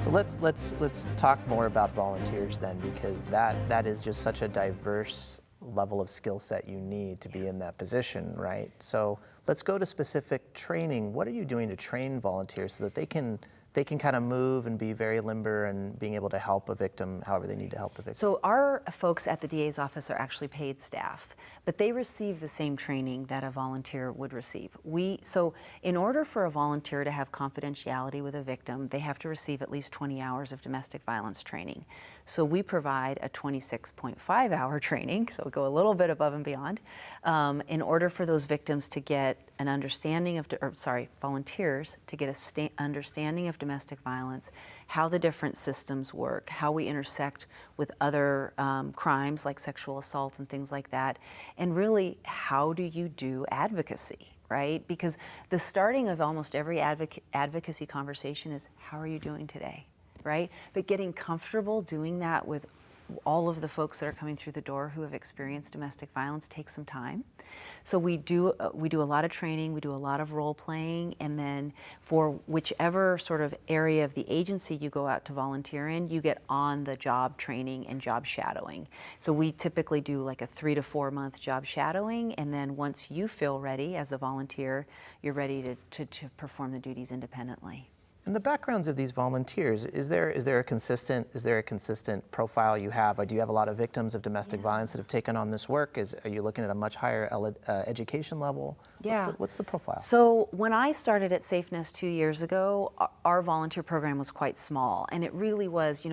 So let's talk more about volunteers then, because that is just such a diverse level of skill set you need to be in that position, right? So let's go to specific training. What are you doing to train volunteers so that they can kind of move and be very limber and being able to help a victim however they need to help the victim? So our folks at the DA's office are actually paid staff, but they receive the same training that a volunteer would receive. So in order for a volunteer to have confidentiality with a victim, they have to receive at least 20 hours of domestic violence training. So we provide a 26.5-hour training, so we go a little bit above and beyond, in order for those victims to get an understanding of, volunteers to get a understanding of domestic violence, how the different systems work, how we intersect with other crimes like sexual assault and things like that, and really how do you do advocacy, right? Because the starting of almost every advocacy conversation is, how are you doing today, right? But getting comfortable doing that with all of the folks that are coming through the door who have experienced domestic violence takes some time. So we do a lot of training, we do a lot of role playing, and then for whichever sort of area of the agency you go out to volunteer in, you get on the job training and job shadowing. So we typically do like a 3 to 4 month job shadowing, and then once you feel ready as a volunteer, you're ready to perform the duties independently. And the backgrounds of these volunteers, is there a consistent profile you have? Or do you have a lot of victims of domestic violence that have taken on this work? Are you looking at a much higher education level? Yeah. What's the profile? So when I started at SafeNest 2 years ago, our volunteer program was quite small, and it really was,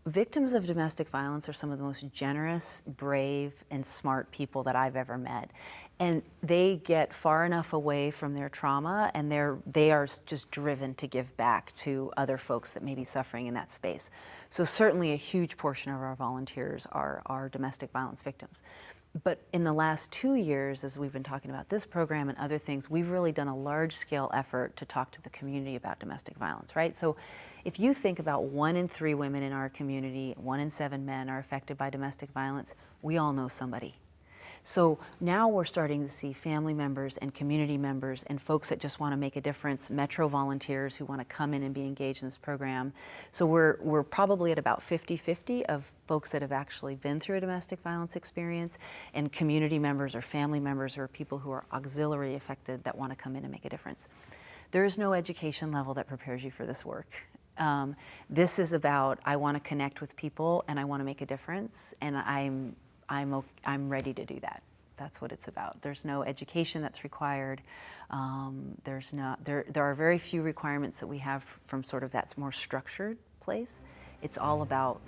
victims of domestic violence are some of the most generous, brave, and smart people that I've ever met. And they get far enough away from their trauma, and they are just driven to give back to other folks that may be suffering in that space. So certainly a huge portion of our volunteers are domestic violence victims. But in the last 2 years, as we've been talking about this program and other things, we've really done a large-scale effort to talk to the community about domestic violence, right? So if you think about 1 in 3 women in our community, 1 in 7 men are affected by domestic violence, we all know somebody. So now we're starting to see family members and community members and folks that just want to make a difference, Metro volunteers who want to come in and be engaged in this program. So we're probably at about 50-50 of folks that have actually been through a domestic violence experience, and community members or family members or people who are auxiliary affected that want to come in and make a difference. There is no education level that prepares you for this work. This is about, I want to connect with people and I want to make a difference, and I'm ready to do that. That's what it's about. There's no education that's required. There are very few requirements that we have from sort of that more structured place. It's all about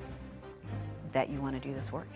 that you want to do this work.